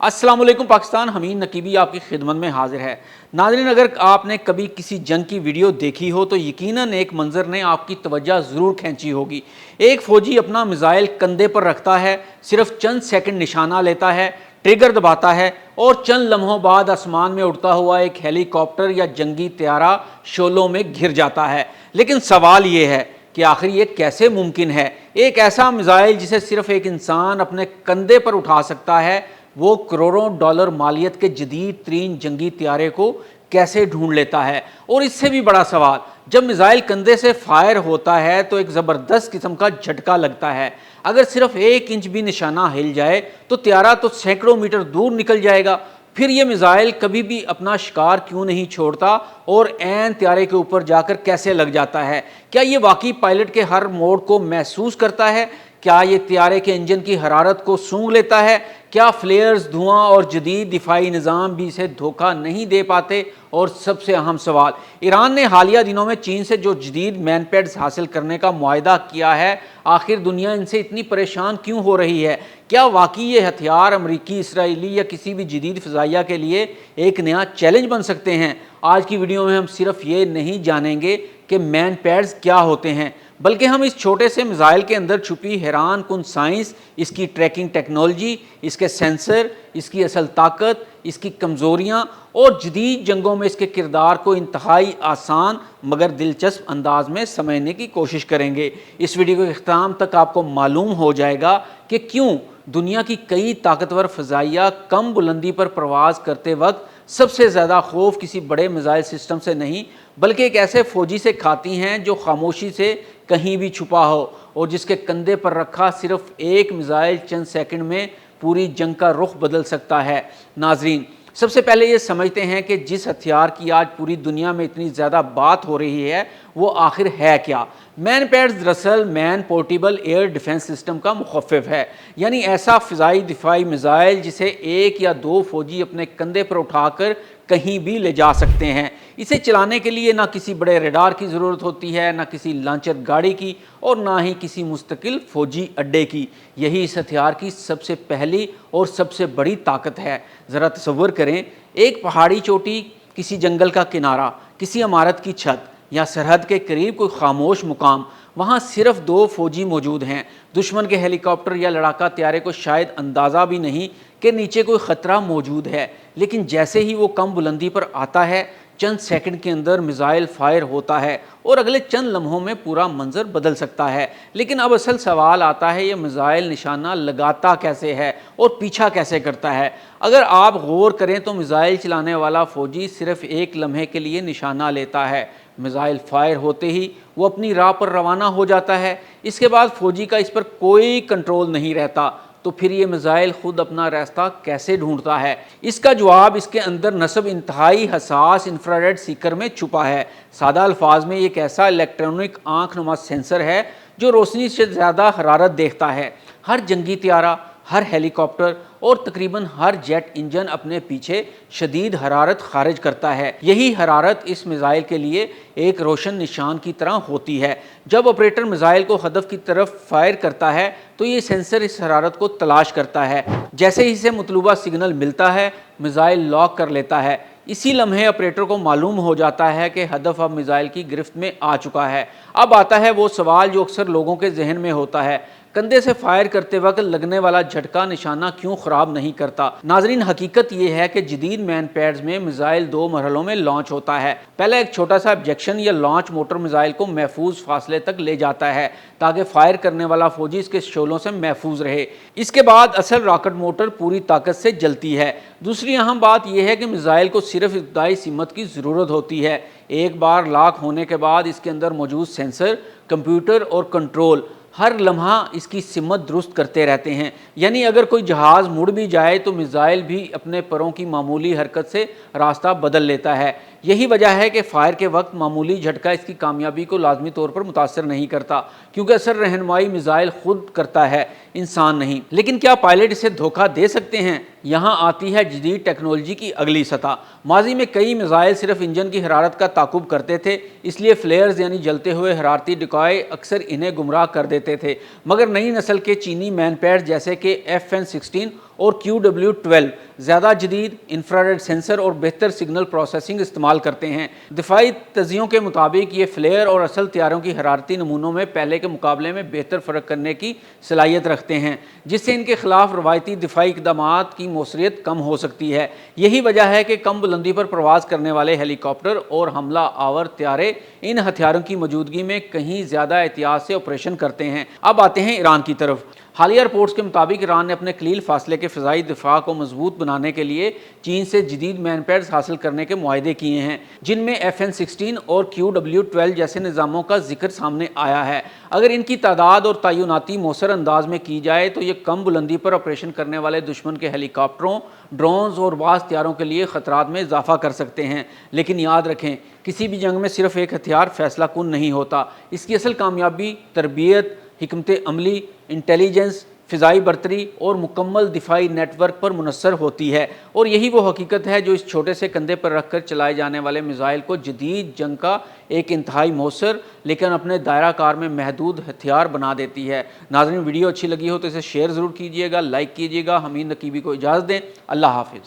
السلام علیکم پاکستان، حمید نقیبی آپ کی خدمت میں حاضر ہے۔ ناظرین، اگر آپ نے کبھی کسی جنگ کی ویڈیو دیکھی ہو تو یقیناً ایک منظر نے آپ کی توجہ ضرور کھینچی ہوگی۔ ایک فوجی اپنا میزائل کندھے پر رکھتا ہے، صرف چند سیکنڈ نشانہ لیتا ہے، ٹریگر دباتا ہے اور چند لمحوں بعد آسمان میں اڑتا ہوا ایک ہیلی کاپٹر یا جنگی طیارہ شعلوں میں گھر جاتا ہے۔ لیکن سوال یہ ہے کہ آخر یہ کیسے ممکن ہے؟ ایک ایسا میزائل جسے صرف ایک انسان اپنے کندھے پر اٹھا سکتا ہے، وہ کروڑوں ڈالر مالیت کے جدید ترین جنگی طیارے کو کیسے ڈھونڈ لیتا ہے؟ اور اس سے بھی بڑا سوال، جب میزائل کندھے سے فائر ہوتا ہے تو ایک زبردست قسم کا جھٹکا لگتا ہے۔ اگر صرف 1 انچ بھی نشانہ ہل جائے تو طیارہ تو سینکڑوں میٹر دور نکل جائے گا۔ پھر یہ میزائل کبھی بھی اپنا شکار کیوں نہیں چھوڑتا اور عین طیارے کے اوپر جا کر کیسے لگ جاتا ہے؟ کیا یہ واقعی پائلٹ کے ہر موڑ کو محسوس کرتا ہے؟ کیا یہ طیارے کے انجن کی حرارت کو سونگھ لیتا ہے؟ کیا فلیئرز، دھواں اور جدید دفاعی نظام بھی اسے دھوکہ نہیں دے پاتے؟ اور سب سے اہم سوال، ایران نے حالیہ دنوں میں چین سے جو جدید مین پیڈز حاصل کرنے کا معاہدہ کیا ہے، آخر دنیا ان سے اتنی پریشان کیوں ہو رہی ہے؟ کیا واقعی یہ ہتھیار امریکی، اسرائیلی یا کسی بھی جدید فضائیہ کے لیے ایک نیا چیلنج بن سکتے ہیں؟ آج کی ویڈیو میں ہم صرف یہ نہیں جانیں گے کہ مین پیڈز کیا ہوتے ہیں، بلکہ ہم اس چھوٹے سے میزائل کے اندر چھپی حیران کن سائنس، اس کی ٹریکنگ ٹیکنالوجی، اس کے سینسر، اس کی اصل طاقت، اس کی کمزوریاں اور جدید جنگوں میں اس کے کردار کو انتہائی آسان مگر دلچسپ انداز میں سمجھنے کی کوشش کریں گے۔ اس ویڈیو کے اختتام تک آپ کو معلوم ہو جائے گا کہ کیوں دنیا کی کئی طاقتور فضائیہ کم بلندی پر پرواز کرتے وقت سب سے زیادہ خوف کسی بڑے میزائل سسٹم سے نہیں بلکہ ایک ایسے فوجی سے کھاتی ہیں جو خاموشی سے کہیں بھی چھپا ہو اور جس کے کندھے پر رکھا صرف ایک میزائل چند سیکنڈ میں پوری جنگ کا رخ بدل سکتا ہے۔ ناظرین، سب سے پہلے یہ سمجھتے ہیں کہ جس ہتھیار کی آج پوری دنیا میں اتنی زیادہ بات ہو رہی ہے وہ آخر ہے کیا؟ مین پیڈز دراصل مین پورٹیبل ایئر ڈیفنس سسٹم کا مخفف ہے، یعنی ایسا فضائی دفاعی میزائل جسے 1 یا 2 فوجی اپنے کندھے پر اٹھا کر کہیں بھی لے جا سکتے ہیں۔ اسے چلانے کے لیے نہ کسی بڑے ریڈار کی ضرورت ہوتی ہے، نہ کسی لانچر گاڑی کی اور نہ ہی کسی مستقل فوجی اڈے کی۔ یہی اس ہتھیار کی سب سے پہلی اور سب سے بڑی طاقت ہے۔ ذرا تصور کریں، ایک پہاڑی چوٹی، کسی جنگل کا کنارہ، کسی عمارت کی چھت یا سرحد کے قریب کوئی خاموش مقام، وہاں صرف 2 فوجی موجود ہیں۔ دشمن کے ہیلی کاپٹر یا لڑاکا طیارے کو شاید اندازہ بھی نہیں کہ نیچے کوئی خطرہ موجود ہے، لیکن جیسے ہی وہ کم بلندی پر آتا ہے، چند سیکنڈ کے اندر میزائل فائر ہوتا ہے اور اگلے چند لمحوں میں پورا منظر بدل سکتا ہے۔ لیکن اب اصل سوال آتا ہے، یہ میزائل نشانہ لگاتا کیسے ہے اور پیچھا کیسے کرتا ہے؟ اگر آپ غور کریں تو میزائل چلانے والا فوجی صرف 1 لمحے کے لیے نشانہ لیتا ہے، میزائل فائر ہوتے ہی وہ اپنی راہ پر روانہ ہو جاتا ہے۔ اس کے بعد فوجی کا اس پر کوئی کنٹرول نہیں رہتا۔ تو پھر یہ میزائل خود اپنا راستہ کیسے ڈھونڈتا ہے؟ اس کا جواب اس کے اندر نصب انتہائی حساس انفراریڈ سیکر میں چھپا ہے۔ سادہ الفاظ میں یہ ایک ایسا الیکٹرونک آنکھ نما سینسر ہے جو روشنی سے زیادہ حرارت دیکھتا ہے۔ ہر جنگی طیارہ، ہر ہیلی کاپٹر اور تقریباً ہر جیٹ انجن اپنے پیچھے شدید حرارت خارج کرتا ہے۔ یہی حرارت اس میزائل کے لیے ایک روشن نشان کی طرح ہوتی ہے۔ جب آپریٹر میزائل کو ہدف کی طرف فائر کرتا ہے تو یہ سینسر اس حرارت کو تلاش کرتا ہے۔ جیسے ہی اسے مطلوبہ سگنل ملتا ہے، میزائل لاک کر لیتا ہے۔ اسی لمحے آپریٹر کو معلوم ہو جاتا ہے کہ ہدف اب میزائل کی گرفت میں آ چکا ہے۔ اب آتا ہے وہ سوال جو اکثر لوگوں کے ذہن میں ہوتا ہے، کندھے سے فائر کرتے وقت لگنے والا جھٹکا نشانہ کیوں خراب نہیں کرتا؟ ناظرین، حقیقت یہ ہے کہ جدید مین پیڈز میں میزائل 2 مرحلوں میں لانچ ہوتا ہے۔ پہلا ایک چھوٹا سا ایبجیکشن یا لانچ موٹر میزائل کو محفوظ فاصلے تک لے جاتا ہے تاکہ فائر کرنے والا فوجی اس کے شعلوں سے محفوظ رہے۔ اس کے بعد اصل راکٹ موٹر پوری طاقت سے جلتی ہے۔ دوسری اہم بات یہ ہے کہ میزائل کو صرف ابتدائی سمت کی ضرورت ہوتی ہے۔ ایک بار لاک ہونے کے بعد اس کے اندر موجود سینسر، کمپیوٹر اور کنٹرول ہر لمحہ اس کی سمت درست کرتے رہتے ہیں، یعنی اگر کوئی جہاز مڑ بھی جائے تو میزائل بھی اپنے پروں کی معمولی حرکت سے راستہ بدل لیتا ہے۔ یہی وجہ ہے کہ فائر کے وقت معمولی جھٹکا اس کی کامیابی کو لازمی طور پر متاثر نہیں کرتا، کیونکہ اثر رہنمائی میزائل خود کرتا ہے، انسان نہیں۔ لیکن کیا پائلٹ اسے دھوکہ دے سکتے ہیں؟ یہاں آتی ہے جدید ٹیکنالوجی کی اگلی سطح۔ ماضی میں کئی میزائل صرف انجن کی حرارت کا تعاقب کرتے تھے، اس لیے فلیئرز یعنی جلتے ہوئے حرارتی ڈکوائے اکثر انہیں گمراہ کر دیتے تھے، مگر نئی نسل کے چینی مین پیڈ جیسے کہ FN-16 اور QW-12 زیادہ جدید انفراریڈ سینسر اور بہتر سگنل پروسیسنگ استعمال کرتے ہیں۔ دفاعی تجزیوں کے مطابق یہ فلیئر اور اصل طیاروں کی حرارتی نمونوں میں پہلے کے مقابلے میں بہتر فرق کرنے کی صلاحیت رکھتے ہیں، جس سے ان کے خلاف روایتی دفاعی اقدامات کی مؤثریت کم ہو سکتی ہے۔ یہی وجہ ہے کہ کم بلندی پر پرواز کرنے والے ہیلی کاپٹر اور حملہ آور طیارے ان ہتھیاروں کی موجودگی میں کہیں زیادہ احتیاط سے آپریشن کرتے ہیں۔ اب آتے ہیں ایران کی طرف۔ حالیہ رپورٹس کے مطابق ایران نے اپنے قلیل فاصلے کے فضائی دفاع کو مضبوط بنانے کے لیے چین سے جدید مین پیڈز حاصل کرنے کے معاہدے کیے ہیں، جن میں FN-16 اور QW-12 جیسے نظاموں کا ذکر سامنے آیا ہے۔ اگر ان کی تعداد اور تعیناتی مؤثر انداز میں کی جائے تو یہ کم بلندی پر آپریشن کرنے والے دشمن کے ہیلی کاپٹروں، ڈرونز اور بعض طیاروں کے لیے خطرات میں اضافہ کر سکتے ہیں۔ لیکن یاد رکھیں، کسی بھی جنگ میں صرف ایک ہتھیار فیصلہ کن نہیں ہوتا۔ اس کی اصل کامیابی تربیت، حکمت عملی، انٹیلیجنس، فضائی برتری اور مکمل دفاعی نیٹ ورک پر منحصر ہوتی ہے، اور یہی وہ حقیقت ہے جو اس چھوٹے سے کندھے پر رکھ کر چلائے جانے والے میزائل کو جدید جنگ کا ایک انتہائی مؤثر لیکن اپنے دائرہ کار میں محدود ہتھیار بنا دیتی ہے۔ ناظرین، ویڈیو اچھی لگی ہو تو اسے شیئر ضرور کیجیے گا، لائک کیجیے گا۔ حمید نقیبی کو اجازت دیں۔ اللہ حافظ۔